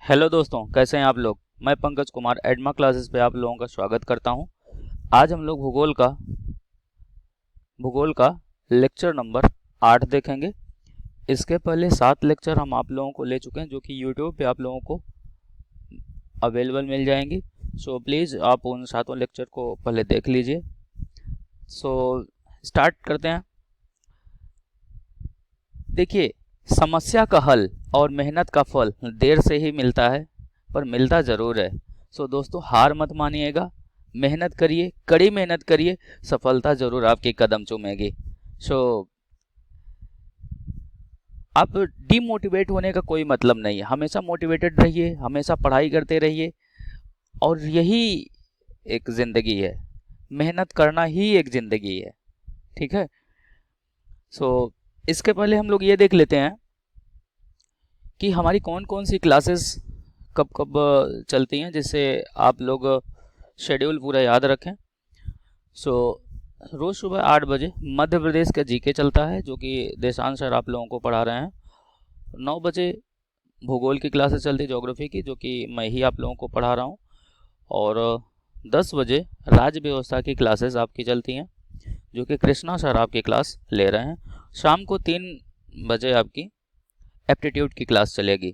Hello दोस्तों, कैसे हैं आप लोग। मैं पंकज कुमार एडमा क्लासेस पे आप लोगों का स्वागत करता हूं। आज हम लोग भूगोल का लेक्चर नंबर 8 देखेंगे। इसके पहले 7 लेक्चर हम आप लोगों को ले चुके हैं जो कि यूट्यूब पे आप लोगों को अवेलेबल मिल जाएंगी। सो प्लीज़ आप उन 7 लेक्चर को पहले देख लीजिए। सो स्टार्ट करते हैं। देखिए, समस्या का हल और मेहनत का फल देर से ही मिलता है, पर मिलता ज़रूर है। सो दोस्तों, हार मत मानिएगा, मेहनत करिए, कड़ी मेहनत करिए, सफलता ज़रूर आपके कदम चूमेगी। सो आप डीमोटिवेट होने का कोई मतलब नहीं है, हमेशा मोटिवेटेड रहिए, हमेशा पढ़ाई करते रहिए, और यही एक ज़िंदगी है। मेहनत करना ही एक ज़िंदगी है, ठीक है। सो इसके पहले हम लोग ये देख लेते हैं कि हमारी कौन कौन सी क्लासेस कब कब चलती हैं, जिससे आप लोग शेड्यूल पूरा याद रखें। सो रोज़ सुबह 8 बजे मध्य प्रदेश का जीके चलता है, जो कि देशांश सर आप लोगों को पढ़ा रहे हैं। 9 बजे भूगोल की क्लासेस चलती है, ज्योग्राफी की, जो कि मैं ही आप लोगों को पढ़ा रहा हूँ। और 10 बजे राज्य व्यवस्था की क्लासेस आपकी चलती हैं, जो कि कृष्णा सर आपकी क्लास ले रहे हैं। शाम को 3 बजे आपकी एप्टीट्यूड की क्लास चलेगी,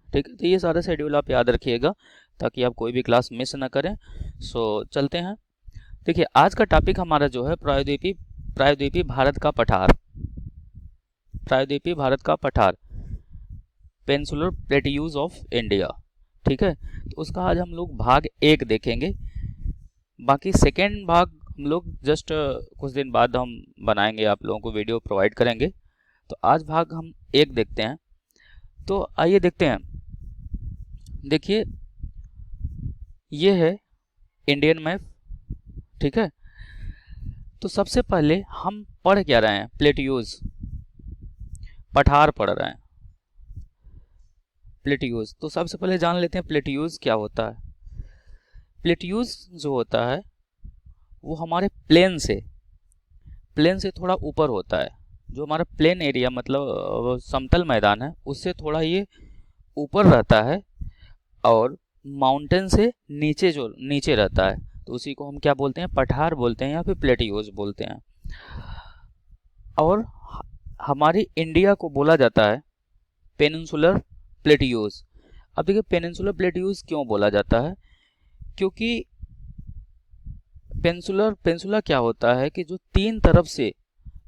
ठीक है। तो ये सारा शेड्यूल आप याद रखिएगा ताकि आप कोई भी क्लास मिस ना करें। सो चलते हैं। देखिए, आज का टॉपिक हमारा जो है प्रायद्वीपीय भारत का पठार। प्रायद्वीपीय भारत का पठार, पेनिनसुलर प्लेट्यूज ऑफ इंडिया, ठीक है। तो उसका आज हम लोग भाग 1 देखेंगे। बाकी सेकेंड भाग हम लोग जस्ट कुछ दिन बाद हम बनाएंगे, आप लोगों को वीडियो प्रोवाइड करेंगे। तो आज भाग हम 1 देखते हैं। तो आइए देखते हैं। देखिए, ये है इंडियन मैप, ठीक है। तो सबसे पहले हम पढ़ क्या रहे हैं, प्लेट्यूज, पठार पढ़ रहे हैं, प्लेट्यूज। तो सबसे पहले जान लेते हैं प्लेट्यूज क्या होता है। प्लेट्यूज जो होता है वो हमारे प्लेन से थोड़ा ऊपर होता है। जो हमारा प्लेन एरिया मतलब समतल मैदान है, उससे थोड़ा ये ऊपर रहता है, और माउंटेन से नीचे रहता है। तो उसी को हम क्या बोलते हैं, पठार बोलते हैं या फिर प्लेट्यूज बोलते हैं। और हमारी इंडिया को बोला जाता है पेनिनसुलर प्लेट्यूज। अब देखिए, पेनिनसुलर प्लेट्यूज क्यों बोला जाता है, क्योंकि पेनिनसुला क्या होता है कि जो 3 तरफ से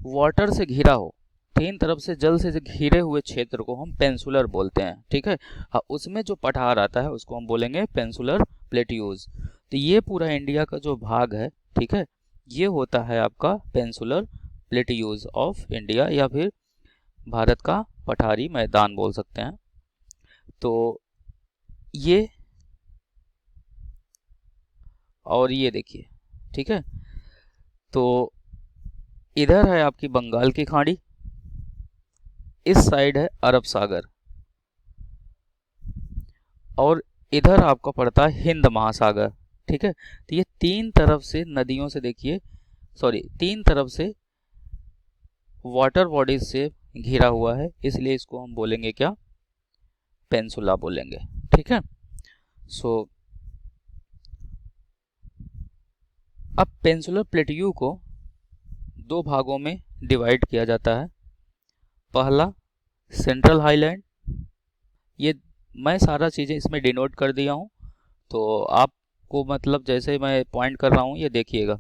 वाटर से घिरा हो, 3 तरफ से जल से घिरे हुए क्षेत्र को हम पेनिनसुलर बोलते हैं, ठीक है। हाँ, उसमें जो पठार आता है उसको हम बोलेंगे पेनिनसुलर प्लेट्यूज। तो ये पूरा इंडिया का जो भाग है, ठीक है, ये होता है आपका पेनिनसुलर प्लेट्यूज ऑफ इंडिया, या फिर भारत का पठारी मैदान बोल सकते हैं। तो ये, और ये देखिए, ठीक है। तो इधर है आपकी बंगाल की खाड़ी, इस साइड है अरब सागर, और इधर आपका पड़ता है हिंद महासागर, ठीक है। तो ये 3 तरफ से नदियों से, देखिए, सॉरी, 3 तरफ से वाटर बॉडीज से घिरा हुआ है, इसलिए इसको हम बोलेंगे क्या, पेनिनसुला बोलेंगे, ठीक है। सो अब पेनिनसुलर प्लेट्यू को 2 भागों में डिवाइड किया जाता है। पहला सेंट्रल हाईलैंड, ये मैं सारा चीज़ें इसमें डिनोट कर दिया हूँ, तो आपको मतलब जैसे मैं पॉइंट कर रहा हूँ ये देखिएगा।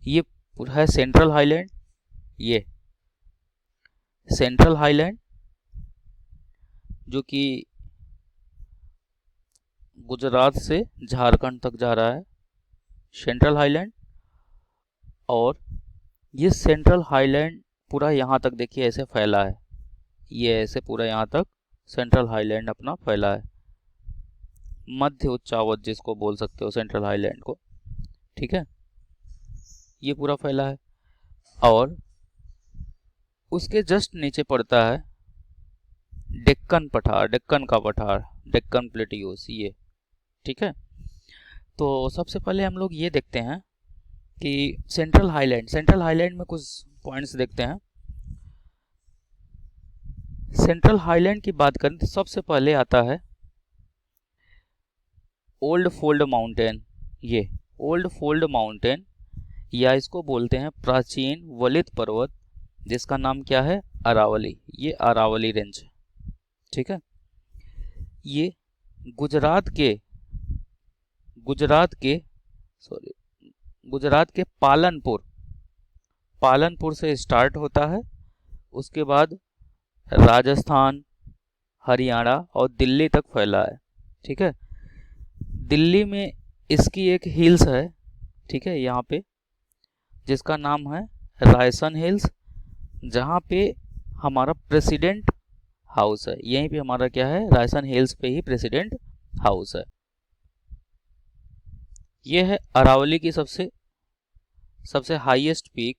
ये पूरा है सेंट्रल हाईलैंड, ये सेंट्रल हाईलैंड जो कि गुजरात से झारखंड तक जा रहा है, सेंट्रल हाईलैंड। और ये सेंट्रल हाईलैंड पूरा यहाँ तक देखिए ऐसे फैला है, ये ऐसे पूरा यहाँ तक सेंट्रल हाईलैंड अपना फैला है, मध्य उच्चावत जिसको बोल सकते हो सेंट्रल हाईलैंड को, ठीक है। ये पूरा फैला है, और उसके जस्ट नीचे पड़ता है डेक्कन पठार, डेक्कन का पठार, डेक्कन प्लेट्यूज, ये, ठीक है। तो सबसे पहले हम लोग ये देखते हैं कि सेंट्रल हाईलैंड में कुछ पॉइंट्स देखते हैं। सेंट्रल हाईलैंड की बात करें तो सबसे पहले आता है ओल्ड फोल्ड माउंटेन, ये ओल्ड फोल्ड माउंटेन, या इसको बोलते हैं प्राचीन वलित पर्वत, जिसका नाम क्या है, अरावली। ये अरावली रेंज है, ठीक है। ये गुजरात के गुजरात के पालनपुर से स्टार्ट होता है, उसके बाद राजस्थान, हरियाणा और दिल्ली तक फैला है, ठीक है। दिल्ली में इसकी एक हिल्स है, ठीक है, यहाँ पे, जिसका नाम है रायसन हिल्स, जहाँ पे हमारा प्रेसिडेंट हाउस है। यहीं पे हमारा क्या है, रायसन हिल्स पे ही प्रेसिडेंट हाउस है। ये है अरावली की सबसे हाईएस्ट पीक,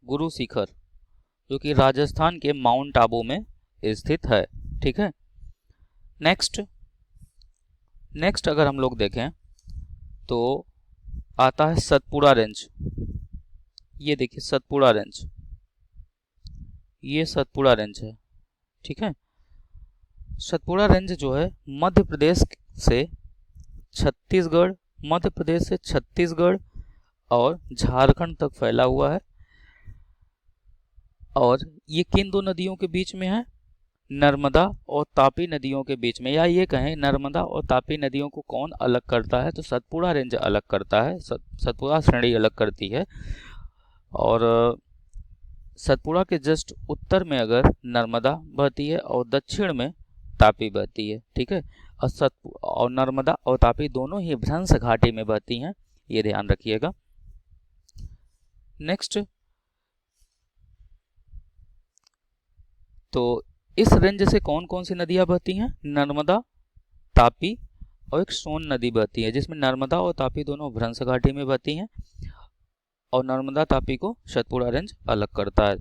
गुरु शिखर, जो कि राजस्थान के माउंट आबू में स्थित है, ठीक है। नेक्स्ट अगर हम लोग देखें तो आता है सतपुड़ा रेंज। ये देखिए सतपुड़ा रेंज, ये सतपुड़ा रेंज है, ठीक है। सतपुड़ा रेंज जो है मध्य प्रदेश से छत्तीसगढ़ और झारखंड तक फैला हुआ है। और ये किन दो नदियों के बीच में है, नर्मदा और तापी नदियों के बीच में, या ये कहें नर्मदा और तापी नदियों को कौन अलग करता है, तो सतपुड़ा रेंज अलग करता है, सतपुड़ा श्रेणी अलग करती है। और सतपुड़ा के जस्ट उत्तर में अगर नर्मदा बहती है और दक्षिण में तापी बहती है, ठीक है। और नर्मदा और तापी दोनों ही भ्रंश घाटी में बहती हैं, ये ध्यान रखिएगा। नेक्स्ट, तो इस रेंज से कौन कौन सी नदियां बहती हैं, नर्मदा, तापी और एक सोन नदी बहती है, जिसमें नर्मदा और तापी दोनों भ्रंश घाटी में बहती हैं, और नर्मदा तापी को सतपुड़ा रेंज अलग करता है।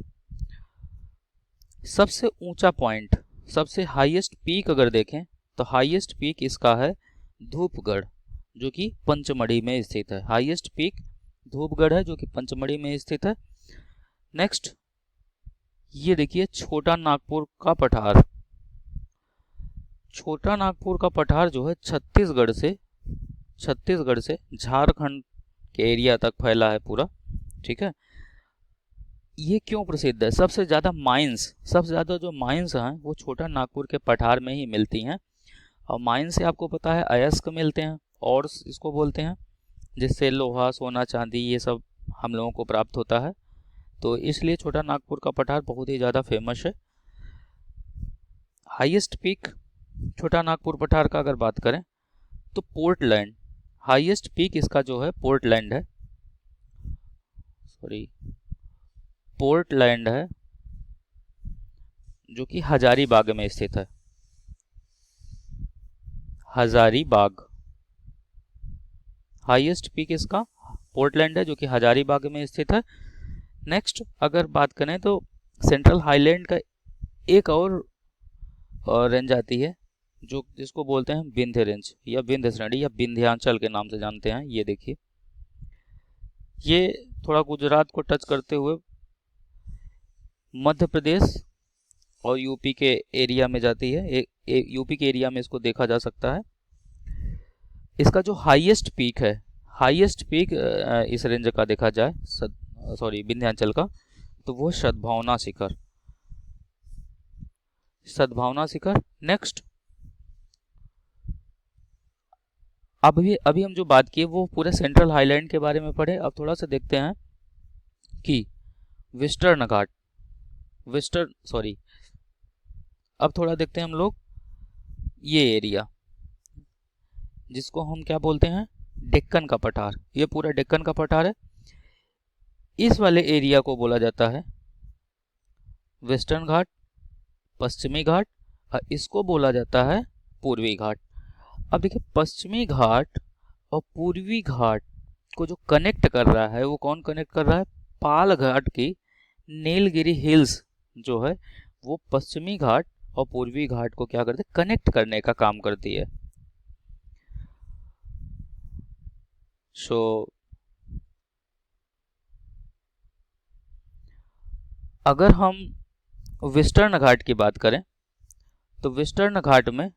सबसे ऊंचा पॉइंट, सबसे हाईएस्ट पीक अगर देखें तो हाईएस्ट पीक इसका है धूपगढ़, जो कि पंचमढ़ी में स्थित है। हाईएस्ट पीक धूपगढ़ है, जो कि पंचमढ़ी में स्थित है। नेक्स्ट, ये देखिए छोटा नागपुर का पठार। छोटा नागपुर का पठार जो है छत्तीसगढ़ से झारखंड के एरिया तक फैला है पूरा, ठीक है। ये क्यों प्रसिद्ध है, सबसे ज़्यादा जो माइंस हैं वो छोटा नागपुर के पठार में ही मिलती हैं। और माइंस से आपको पता है अयस्क मिलते हैं, और इसको बोलते हैं, जिससे लोहा, सोना, चांदी ये सब हम लोगों को प्राप्त होता है। तो इसलिए छोटा नागपुर का पठार बहुत ही ज़्यादा फेमस है। हाईएस्ट पीक छोटा नागपुर पठार का अगर बात करें तो पोर्टलैंड, हाईएस्ट पीक इसका जो है पोर्टलैंड है, जो कि हजारीबाग में स्थित है। हजारीबाग, हाईएस्ट पीक इसका पोर्टलैंड है, जो कि हजारीबाग में स्थित है। नेक्स्ट अगर बात करें तो सेंट्रल हाईलैंड का एक और रेंज आती है, जिसको बोलते हैं विंध्य रेंज या विंध्य श्रेणी या विंध्याचल के नाम से जानते हैं। ये देखिए, ये थोड़ा गुजरात को टच करते हुए मध्य प्रदेश और यूपी के एरिया में जाती है। यूपी के एरिया में इसको देखा जा सकता है। इसका जो हाईएस्ट पीक है, इस रेंज का देखा जाए, विंध्याचल का, तो वो सद्भावना शिखर। नेक्स्ट, अभी हम जो बात किए वो पूरे सेंट्रल हाईलैंड के बारे में पढ़े। अब थोड़ा सा देखते हैं कि अब थोड़ा देखते हैं हम लोग ये एरिया, जिसको हम क्या बोलते हैं, डेक्कन का पठार। ये पूरा डेक्कन का पठार है। इस वाले एरिया को बोला जाता है वेस्टर्न घाट, पश्चिमी घाट, और इसको बोला जाता है पूर्वी घाट। अब देखिए, पश्चिमी घाट और पूर्वी घाट को जो कनेक्ट कर रहा है वो कौन कनेक्ट कर रहा है, पाल घाट की नीलगिरी हिल्स जो है वो पश्चिमी घाट और पूर्वी घाट को क्या करते, कनेक्ट करने का काम करती है। अगर हम वेस्टर्न घाट की बात करें तो वेस्टर्न घाट में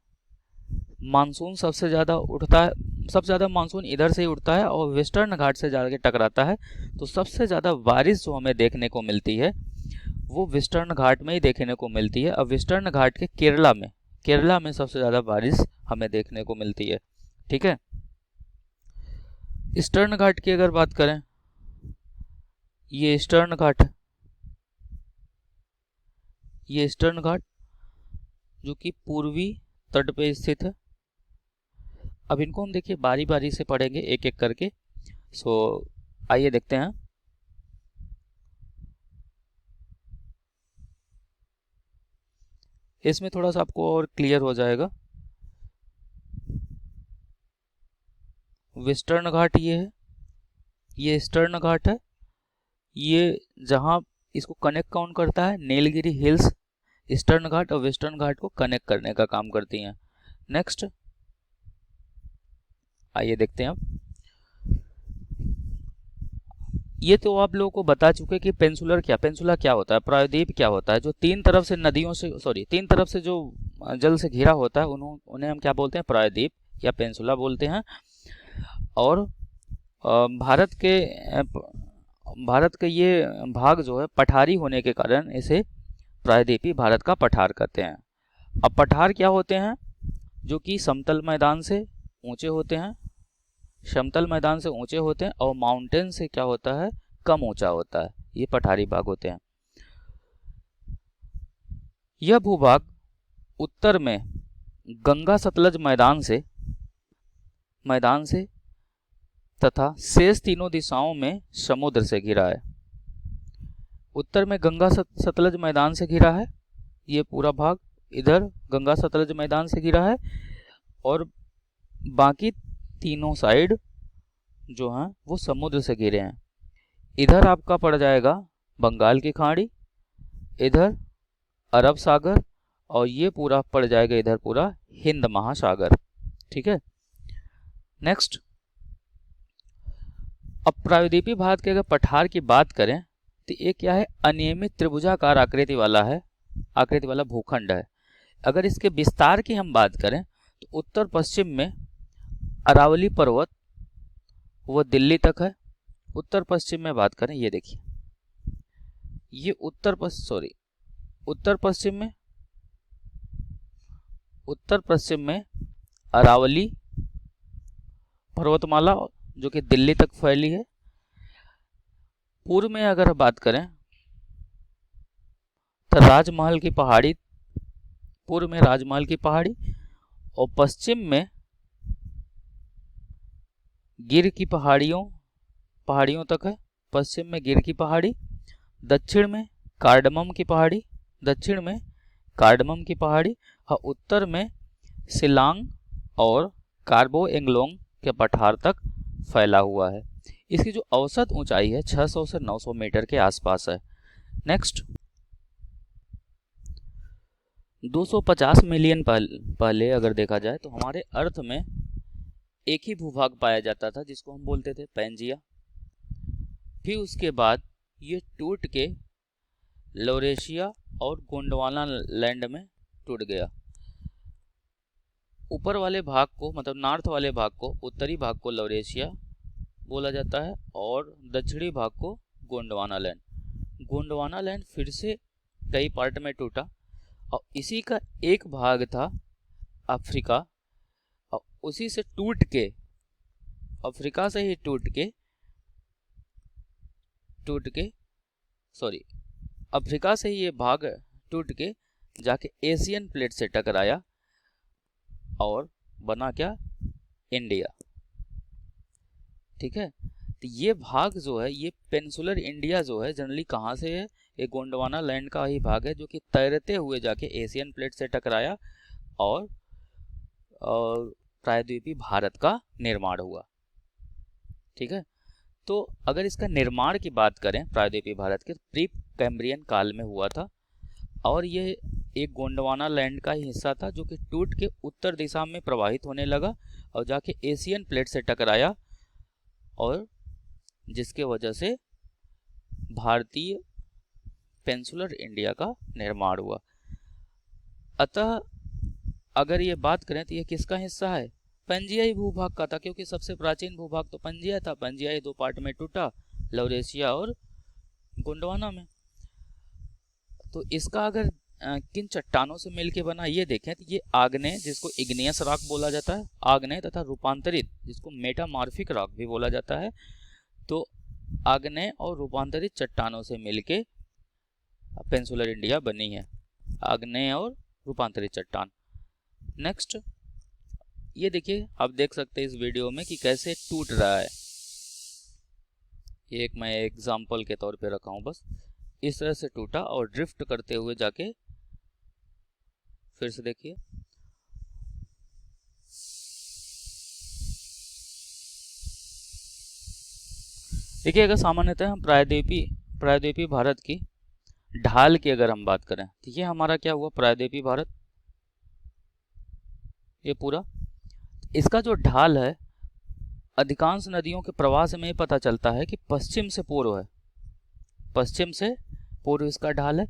मानसून सबसे ज़्यादा उठता है, सबसे ज़्यादा मानसून इधर से ही उठता है और वेस्टर्न घाट से जाके टकराता है। तो सबसे ज़्यादा बारिश जो हमें देखने को मिलती है वो वेस्टर्न घाट में ही देखने को मिलती है। अब वेस्टर्न घाट के केरला में सबसे ज़्यादा बारिश हमें देखने को मिलती है। ठीक है, ईस्टर्न घाट की अगर बात करें, ये ईस्टर्न घाट है, ये ईस्टर्न घाट जो कि पूर्वी तट पे स्थित है। अब इनको हम देखिए बारी बारी से पढ़ेंगे एक एक करके। सो आइए देखते हैं। इसमें थोड़ा सा आपको और क्लियर हो जाएगा। वेस्टर्न घाट ये है, ये ईस्टर्न घाट है। ये जहाँ इसको कनेक्ट कौन करता है, नीलगिरी हिल्स ईस्टर्न घाट और वेस्टर्न घाट को कनेक्ट करने का काम करती हैं। नेक्स्ट आइए देखते हैं। अब ये तो आप लोगों को बता चुके कि पेंसुला क्या होता है, प्रायद्वीप क्या होता है। जो तीन तरफ से नदियों से तीन तरफ से जो जल से घिरा होता है उन्हें हम क्या बोलते हैं, प्रायद्वीप या पेंसुला बोलते हैं। और भारत के ये भाग जो है पठारी होने के कारण इसे प्रायद्वीपी भारत का पठार कहते हैं। अब पठार क्या होते हैं, जो कि समतल मैदान से ऊंचे होते हैं, समतल मैदान से ऊंचे होते हैं और माउंटेन से क्या होता है, कम ऊंचा होता है। ये पठारी भाग होते हैं। यह भूभाग उत्तर में गंगा सतलज मैदान से तथा शेष तीनों दिशाओं में समुद्र से घिरा है। उत्तर में गंगा सतलज मैदान से घिरा है, ये पूरा भाग इधर गंगा सतलज मैदान से घिरा है, और बाकी तीनों साइड जो हैं वो समुद्र से घिरे हैं। इधर आपका पड़ जाएगा बंगाल की खाड़ी, इधर अरब सागर, और ये पूरा पड़ जाएगा इधर पूरा हिंद महासागर। ठीक है, नेक्स्ट। अब प्रायद्वीपीय भारत के अगर पठार की बात करें तो ये क्या है, अनियमित त्रिभुजाकार आकृति वाला भूखंड है। अगर इसके विस्तार की हम बात करें तो उत्तर पश्चिम में अरावली पर्वत वो दिल्ली तक है। उत्तर पश्चिम में बात करें, ये देखिए, ये उत्तर पश्चिम में अरावली पर्वतमाला जो कि दिल्ली तक फैली है। पूर्व में अगर बात करें तो राजमहल की पहाड़ी, पूर्व में राजमहल की पहाड़ी, और पश्चिम में गिर की पहाड़ियों तक है। पश्चिम में गिर की पहाड़ी, दक्षिण में कार्डमम की पहाड़ी, और उत्तर में शिलांग और कार्बो एंगलोंग के पठार तक फैला हुआ है। इसकी जो औसत ऊंचाई है 600 से 900 मीटर के आसपास है। नेक्स्ट, 250 मिलियन पहले अगर देखा जाए तो हमारे अर्थ में एक ही भूभाग पाया जाता था जिसको हम बोलते थे पैंजिया। फिर उसके बाद ये टूट के लौरेशिया और गोंडवाना लैंड में टूट गया। ऊपर वाले भाग को, मतलब नॉर्थ वाले भाग को, उत्तरी भाग को लौरेशिया बोला जाता है और दक्षिणी भाग को गोंडवाना लैंड फिर से कई पार्ट में टूटा और इसी का एक भाग था अफ्रीका, और उसी से टूट के, अफ्रीका से ही अफ्रीका से ही ये भाग टूट के जाके एशियन प्लेट से टकराया और बना क्या, इंडिया। ठीक है, तो ये भाग जो है, ये पेनिनसुलर इंडिया जो है जनरली कहाँ से है, ये गोंडवाना लैंड का ही भाग है जो कि तैरते हुए जाके एशियन प्लेट से टकराया और प्रायद्वीपीय भारत का निर्माण हुआ। ठीक है, तो अगर इसका निर्माण की बात करें प्रायद्वीपीय भारत के, प्री कैम्ब्रियन काल में हुआ था और ये एक गोंडवाना लैंड का ही हिस्सा था जो कि टूट के उत्तर दिशा में प्रवाहित होने लगा और जाके एशियन प्लेट से टकराया और जिसके वजह से भारतीय पेनिनसुलर इंडिया का निर्माण हुआ। अतः अगर ये बात करें तो ये किसका हिस्सा है? पंजियाई भूभाग का था, क्योंकि सबसे प्राचीन भूभाग तो पंजिया था। पंजियाई 2 पार्ट में टूटा, लौरेशिया और गोंडवाना में। तो इसका अगर किन चट्टानों से मिलके बना ये देखें तो ये आग्नेय, जिसको इग्नियस रॉक बोला जाता है, आग्नेय तथा रूपांतरित, जिसको मेटामॉर्फिक रॉक भी बोला जाता है। तो आग्नेय और रूपांतरित चट्टानों से मिलके पेनिनसुलर इंडिया बनी है, आग्नेय और रूपांतरित चट्टान। नेक्स्ट ये देखिए, आप देख सकते हैं इस वीडियो में कि कैसे टूट रहा है। ये एक मैं एग्जांपल के तौर पे रखा हूं, बस इस तरह से टूटा और ड्रिफ्ट करते हुए जाके, फिर से देखिए, देखिए अगर सामान्यतः हम प्रायद्वीपीय भारत की ढाल की अगर हम बात करें तो ये हमारा क्या हुआ, प्रायद्वीपीय भारत, ये पूरा। इसका जो ढाल है, अधिकांश नदियों के प्रवाह से हमें पता चलता है कि पश्चिम से पूर्व है, पश्चिम से पूर्व इसका ढाल है।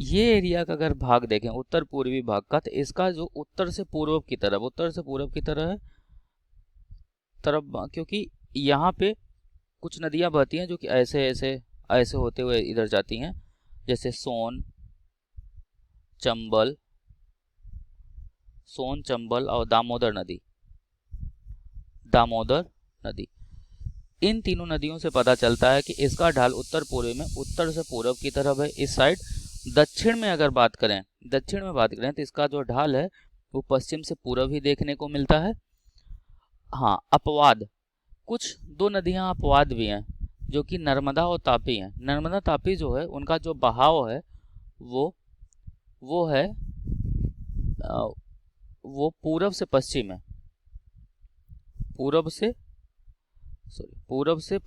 ये एरिया का अगर भाग देखें, उत्तर पूर्वी भाग का, तो इसका जो उत्तर से पूर्व की तरफ, उत्तर से पूर्व की तरफ है क्योंकि यहाँ पे कुछ नदियां बहती हैं जो कि ऐसे ऐसे ऐसे होते हुए इधर जाती हैं, जैसे सोन, चंबल और दामोदर नदी। इन तीनों नदियों से पता चलता है कि इसका ढाल उत्तर पूर्व में, उत्तर से पूर्व की तरफ है, इस साइड। दक्षिण में बात करें तो इसका जो ढाल है वो पश्चिम से पूर्व ही देखने को मिलता है। हाँ, अपवाद, कुछ 2 नदियां अपवाद भी हैं जो कि नर्मदा और तापी हैं। नर्मदा तापी जो है उनका जो बहाव है वो है वो पूर्व से पश्चिम है, पूर्व से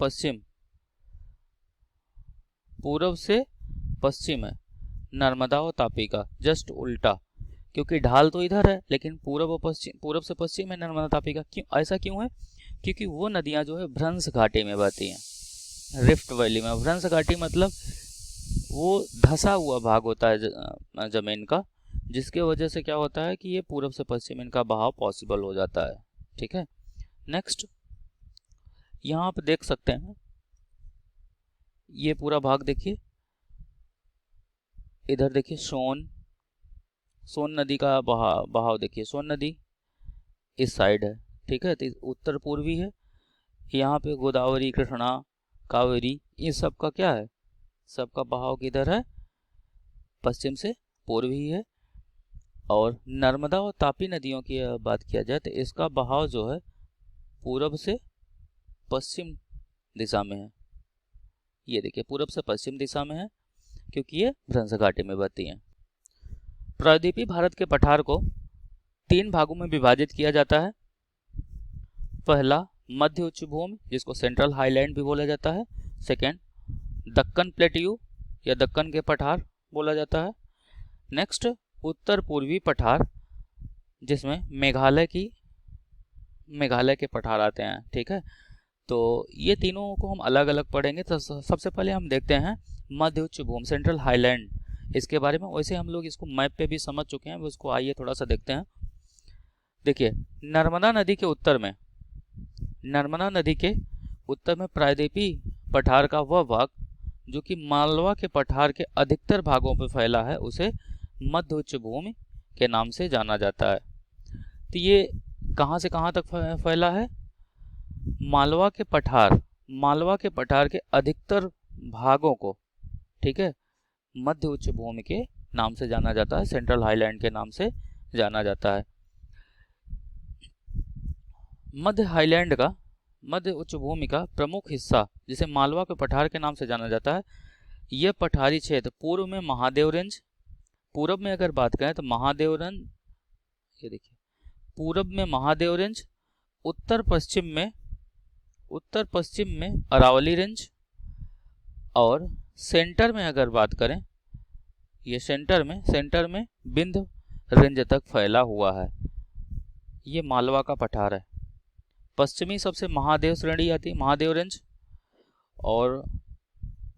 पश्चिम है नर्मदा और तापी का, जस्ट उल्टा। क्योंकि ढाल तो इधर है लेकिन पूर्व से पश्चिम है नर्मदा तापी का। क्यों ऐसा क्यों है? क्योंकि वो नदियां जो है भ्रंश घाटी में बहती हैं, रिफ्ट वैली में। भ्रंश घाटी मतलब वो धसा हुआ भाग होता है जमीन का, जिसके वजह से क्या होता है कि ये पूर्व से पश्चिम इनका बहाव पॉसिबल हो जाता है। ठीक है, नेक्स्ट यहाँ आप देख सकते हैं, ये पूरा भाग देखिए, इधर देखिए सोन नदी का बहाव देखिए, सोन नदी इस साइड है, ठीक है, तो उत्तर पूर्वी है। यहाँ पे गोदावरी, कृष्णा, कावेरी, ये सब का क्या है, सबका बहाव किधर है, पश्चिम से पूर्व ही है। और नर्मदा और तापी नदियों की बात किया जाए तो इसका बहाव जो है पूर्व से पश्चिम दिशा में है। ये देखिए पूर्व से पश्चिम दिशा में है क्योंकि ये भ्रंश घाटी में बहती हैं। प्रायद्वीपीय भारत के पठार को 3 भागों में विभाजित किया जाता है। पहला मध्य उच्च भूमि, जिसको सेंट्रल हाईलैंड भी बोला जाता है। सेकेंड दक्कन प्लेट्यू या दक्कन के पठार बोला जाता है। नेक्स्ट उत्तर पूर्वी पठार, जिसमें मेघालय के पठार आते हैं। ठीक है, तो ये तीनों को हम अलग अलग पढ़ेंगे। तो सबसे पहले हम देखते हैं मध्य उच्च भूमि, सेंट्रल हाईलैंड, इसके बारे में। वैसे हम लोग इसको मैप पे भी समझ चुके हैं, उसको आइए थोड़ा सा देखते हैं। देखिए नर्मदा नदी के उत्तर में प्रायद्वीपीय पठार का वह भाग जो कि मालवा के पठार के अधिकतर भागों पर फैला है, उसे मध्य उच्च भूमि के नाम से जाना जाता है। तो ये कहाँ से कहाँ तक फैला है? मालवा के पठार के अधिकतर भागों को, ठीक है, मध्य उच्च भूमि के नाम से जाना जाता है, सेंट्रल हाईलैंड के नाम से जाना जाता है। मध्य उच्च भूमि का प्रमुख हिस्सा, जिसे मालवा के पठार के नाम से जाना जाता है, यह पठारी क्षेत्र पूर्व में महादेव रेंज, पूर्व में अगर बात करें तो महादेव रेंज, ये देखिए पूर्व में महादेव रेंज, उत्तर पश्चिम में अरावली रेंज, और सेंटर में अगर बात करें, ये सेंटर में विंध्य रेंज तक फैला हुआ है। ये मालवा का पठार है। पश्चिमी सबसे महादेव श्रेणी आती है, महादेव रेंज, और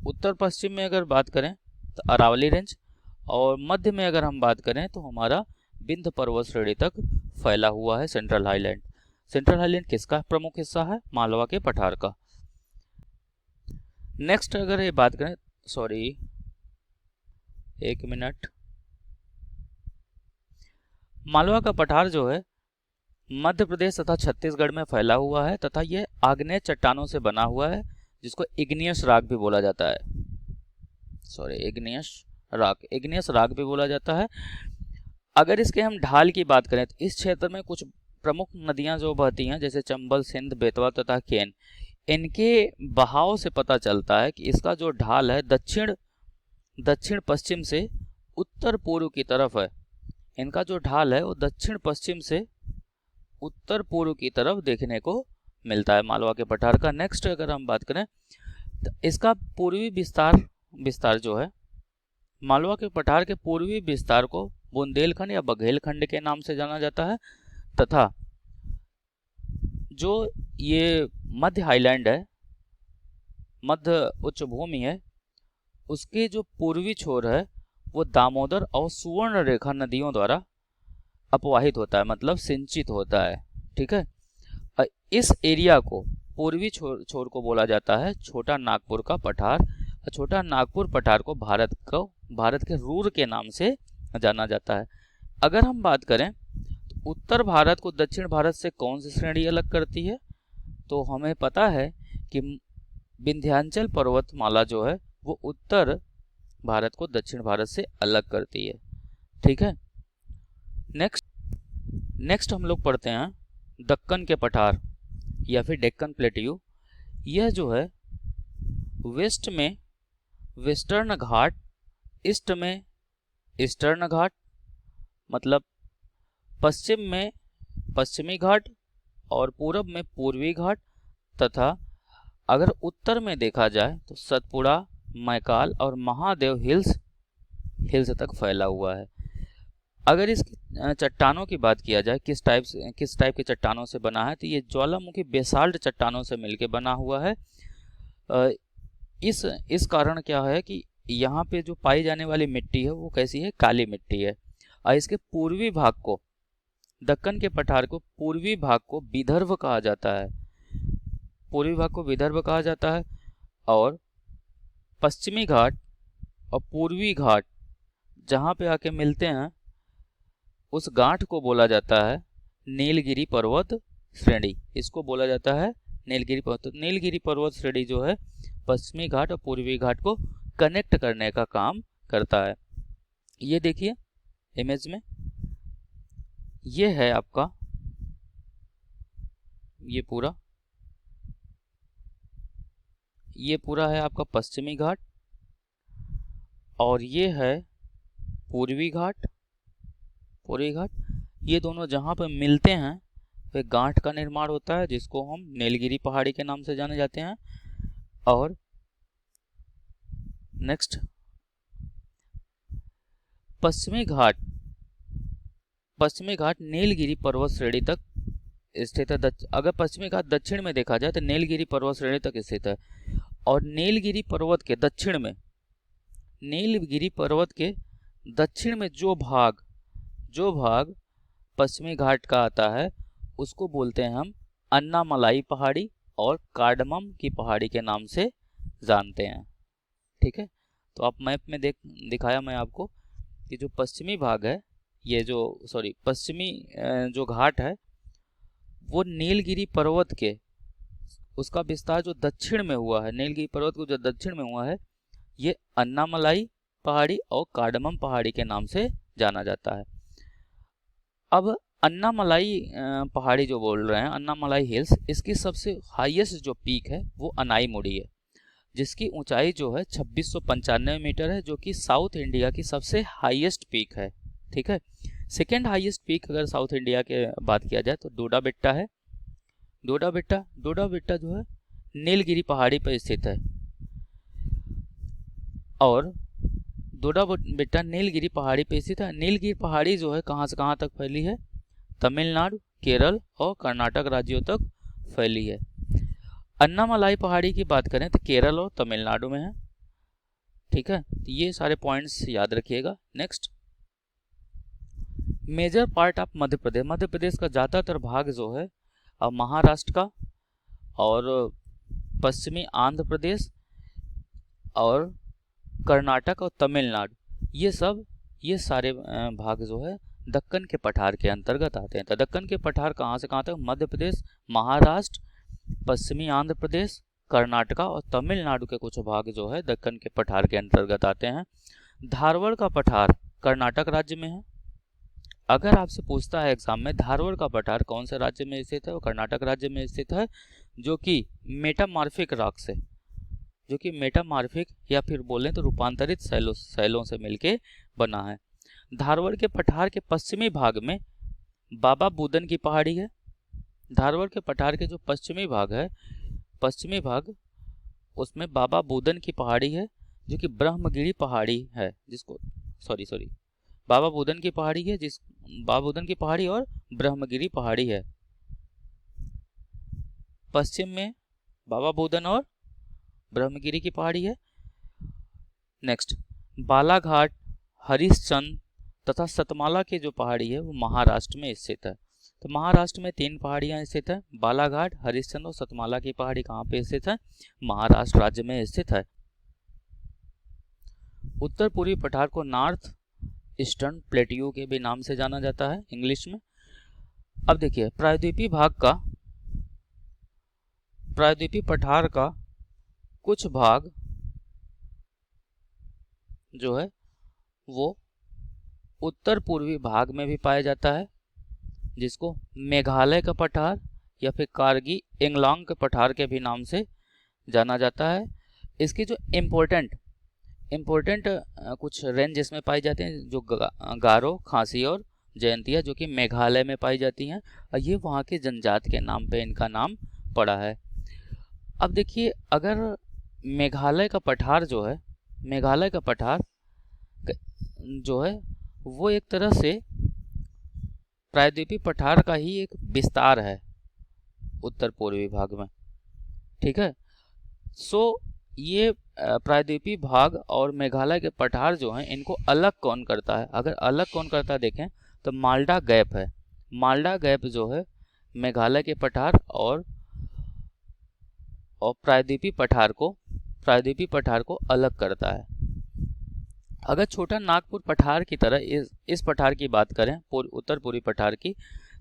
उत्तर पश्चिम में अगर बात करें तो अरावली रेंज, और मध्य में अगर हम बात करें तो हमारा विंध्य पर्वत श्रेणी तक फैला हुआ है सेंट्रल हाईलैंड। सेंट्रल हाईलैंड किसका प्रमुख हिस्सा है? मालवा के पठार का। नेक्स्ट अगर ये बात करें, सॉरी एक मिनट, मालवा का पठार जो है मध्य प्रदेश तथा छत्तीसगढ़ में फैला हुआ है तथा यह आग्नेय चट्टानों से बना हुआ है, जिसको इग्नियस रॉक भी बोला जाता है। सॉरी, इग्नियस रॉक भी बोला जाता है। अगर इसके हम ढाल की बात करें तो इस क्षेत्र में कुछ प्रमुख नदियां जो बहती हैं, जैसे चंबल, सिंध, बेतवा तथा केन, इनके बहाव से पता चलता है कि इसका जो ढाल है दक्षिण पश्चिम से उत्तर पूर्व की तरफ है। इनका जो ढाल है वो दक्षिण पश्चिम से उत्तर पूर्व की तरफ देखने को मिलता है मालवा के पठार का। नेक्स्ट अगर हम बात करें तो इसका पूर्वी विस्तार जो है, मालवा के पठार के पूर्वी विस्तार को बुंदेलखंड या बघेलखंड के नाम से जाना जाता है तथा जो ये मध्य हाईलैंड है, मध्य उच्च भूमि है, उसके जो पूर्वी छोर है वो दामोदर और सुवर्ण रेखा नदियों द्वारा अपवाहित होता है, मतलब सिंचित होता है। ठीक है, इस एरिया को पूर्वी छोर को बोला जाता है छोटा नागपुर का पठार। छोटा नागपुर पठार को भारत के रूर के नाम से जाना जाता है। अगर हम बात करें तो उत्तर भारत को दक्षिण भारत से कौन सी श्रेणी अलग करती है, तो हमें पता है कि विंध्याचल पर्वतमाला जो है वो उत्तर भारत को दक्षिण भारत से अलग करती है। ठीक है, नेक्स्ट हम लोग पढ़ते हैं दक्कन के पठार या फिर डेक्कन प्लेट्यू। यह जो है वेस्ट में वेस्टर्न घाट, ईस्ट में ईस्टर्न घाट, मतलब पश्चिम में पश्चिमी घाट और पूरब में पूर्वी घाट तथा अगर उत्तर में देखा जाए तो सतपुड़ा, मैकाल और महादेव हिल्स तक फैला हुआ है। अगर इस चट्टानों की बात किया जाए किस टाइप के चट्टानों से बना है, तो ये ज्वालामुखी बेसाल्ट चट्टानों से मिलकर बना हुआ है। इस कारण क्या है कि यहाँ पे जो पाई जाने वाली मिट्टी है वो कैसी है? काली मिट्टी है। और इसके पूर्वी भाग को, दक्कन के पठार को पूर्वी भाग को विदर्भ कहा जाता है, पूर्वी भाग को विदर्भ कहा जाता है और पश्चिमी घाट और पूर्वी घाट जहाँ पे आके मिलते हैं उस गांठ को बोला जाता है नीलगिरी पर्वत श्रेणी। इसको बोला जाता है नीलगिरी पर्वत। नीलगिरी पर्वत श्रेणी जो है पश्चिमी घाट और पूर्वी घाट को कनेक्ट करने का काम करता है। ये देखिए इमेज में, ये है आपका ये पूरा है आपका पश्चिमी घाट और ये है पूर्वी घाट। ये दोनों जहाँ पर मिलते हैं वे गांठ का निर्माण होता है, जिसको हम नीलगिरी पहाड़ी के नाम से जाने जाते हैं। और नेक्स्ट पश्चिमी घाट नीलगिरी पर्वत श्रेणी तक स्थित है। अगर पश्चिमी घाट दक्षिण में देखा जाए तो नीलगिरी पर्वत श्रेणी तक स्थित है और नीलगिरी पर्वत के दक्षिण में जो भाग पश्चिमी घाट का आता है उसको बोलते हैं हम अन्नामलाई पहाड़ी और कार्डमम की पहाड़ी के नाम से जानते हैं। ठीक है, तो आप मैप में दिखाया मैं आपको कि जो पश्चिमी भाग है, पश्चिमी जो घाट है वो नीलगिरी पर्वत के उसका विस्तार जो दक्षिण में हुआ है, नीलगिरी पर्वत को जो दक्षिण में हुआ है, ये अन्नामलाई पहाड़ी और कार्डमम पहाड़ी के नाम से जाना जाता है। अब अन्नामलाई पहाड़ी जो बोल रहे हैं, अन्नामलाई हिल्स, इसकी सबसे हाईएस्ट जो पीक है वो अनाईमुड़ी है, जिसकी ऊंचाई जो है 2695 मीटर है, जो कि साउथ इंडिया की सबसे हाईएस्ट पीक है। ठीक है, सेकेंड हाईएस्ट पीक अगर साउथ इंडिया के बात किया जाए तो डोडा बेट्टा है। डोडा बेट्टा जो है नीलगिरी पहाड़ी पर स्थित है और डोडा बेट्टा नीलगिरी पहाड़ी पर स्थित है। नीलगिरी पहाड़ी जो है कहाँ से कहाँ तक फैली है? तमिलनाडु, केरल और कर्नाटक राज्यों तक फैली है। अन्नामलाई पहाड़ी की बात करें तो केरल और तमिलनाडु में है। ठीक है, तो ये सारे पॉइंट्स याद रखिएगा। Next, major part of Madhya Pradesh, Madhya Pradesh का ज़्यादातर भाग जो है अब महाराष्ट्र का और पश्चिमी आंध्र प्रदेश और कर्नाटक और तमिलनाडु, ये सारे भाग जो है दक्कन के पठार के अंतर्गत आते हैं। तो दक्कन के पठार कहाँ से कहाँ तक? मध्य प्रदेश, महाराष्ट्र, पश्चिमी आंध्र प्रदेश, कर्नाटका और तमिलनाडु के कुछ भाग जो है दक्कन के पठार के अंतर्गत आते हैं। धारवाड़ का पठार कर्नाटक राज्य में है। अगर आपसे पूछता है एग्जाम में धारवाड़ का पठार कौन से राज्य में स्थित है, वो कर्नाटक राज्य में स्थित है, जो कि मेटामॉर्फिक रॉक से, जो कि मेटामॉर्फिक या फिर बोलें तो रूपांतरित शैलों से मिलके बना है। धारवाड़ के पठार के पश्चिमी भाग में बाबा बुदन की पहाड़ी है। धारवाड़ के पठार के जो पश्चिमी भाग है, पश्चिमी भाग उसमें बाबा बुदन की पहाड़ी है, जो कि ब्रह्मगिरी पहाड़ी है, जिसको बाबा बुदन की पहाड़ी है, बाबा बुदन की पहाड़ी और ब्रह्मगिरी पहाड़ी है। पश्चिम में बाबा बुदन और ब्रह्मगिरी की पहाड़ी है। नेक्स्ट बालाघाट, हरिश्चंद्र तथा सतमाला की जो पहाड़ी है वो महाराष्ट्र में स्थित है। तो महाराष्ट्र में 3 पहाड़ियां स्थित है, बालाघाट, हरिश्चंद्र और सतमाला की पहाड़ी कहाँ पे स्थित है? महाराष्ट्र राज्य में स्थित है। उत्तर पूर्वी पठार को नॉर्थ ईस्टर्न प्लेट्यू के भी नाम से जाना जाता है इंग्लिश में। अब देखिए प्रायद्वीपीय पठार का कुछ भाग जो है वो उत्तर पूर्वी भाग में भी पाया जाता है, जिसको मेघालय का पठार या फिर कार्गी एंगलांग के पठार के भी नाम से जाना जाता है। इसकी जो इम्पोर्टेंट कुछ रेंज इसमें पाई जाती हैं, जो गारो, खासी और जयंतिया, जो कि मेघालय में पाई जाती हैं, और ये वहाँ के जनजाति के नाम पे इनका नाम पड़ा है। अब देखिए अगर मेघालय का पठार जो है वो एक तरह से प्रायद्वीपीय पठार का ही एक विस्तार है उत्तर पूर्वी भाग में, ठीक है। सो ये प्रायद्वीपीय भाग और मेघालय के पठार जो हैं इनको अलग कौन करता है? अगर अलग कौन करता है देखें तो माल्डा गैप है। माल्डा गैप जो है मेघालय के पठार और प्रायद्वीपीय पठार को अलग करता है। अगर छोटा नागपुर पठार की तरह इस पठार की बात करें, उत्तर पूर्वी पठार की,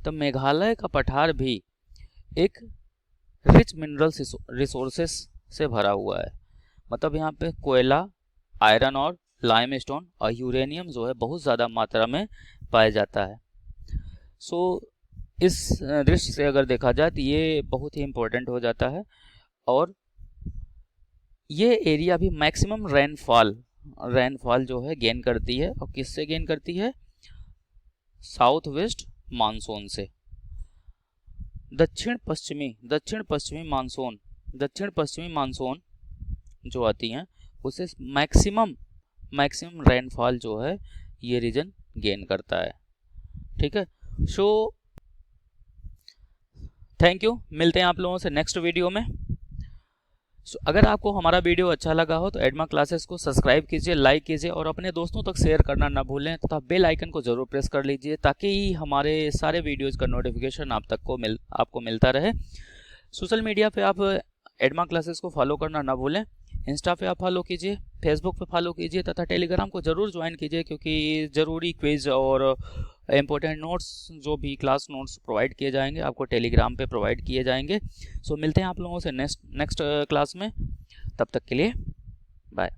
तो मेघालय का पठार भी एक रिच मिनरल रिसोर्सेस से भरा हुआ है। मतलब यहाँ पे कोयला, आयरन और लाइमस्टोन और यूरेनियम जो है बहुत ज़्यादा मात्रा में पाया जाता है। सो इस दृष्टि से अगर देखा जाए तो ये बहुत ही इम्पोर्टेंट हो जाता है। और ये एरिया भी मैक्सिमम रेनफॉल जो है गेन करती है, और किससे गेन करती है? साउथ वेस्ट मानसून से। दक्षिण पश्चिमी मानसून जो आती हैं उससे मैक्सिमम रेनफॉल जो है ये रीजन गेन करता है, ठीक है। सो थैंक यू, मिलते हैं आप लोगों से नेक्स्ट वीडियो में। अगर आपको हमारा वीडियो अच्छा लगा हो तो एडमा क्लासेस को सब्सक्राइब कीजिए, लाइक कीजिए और अपने दोस्तों तक शेयर करना ना भूलें, तथा बेल आइकन को जरूर प्रेस कर लीजिए ताकि हमारे सारे वीडियोज़ का नोटिफिकेशन आपको मिलता रहे। सोशल मीडिया पे आप एडमा क्लासेस को फॉलो करना ना भूलें। इंस्टा पे आप फॉलो कीजिए, फेसबुक पे फॉलो कीजिए तथा टेलीग्राम को ज़रूर ज्वाइन कीजिए, क्योंकि ज़रूरी क्विज और इम्पोर्टेंट नोट्स जो भी क्लास नोट्स प्रोवाइड किए जाएंगे आपको टेलीग्राम पे प्रोवाइड किए जाएंगे। सो मिलते हैं आप लोगों से नेक्स्ट क्लास में, तब तक के लिए बाय।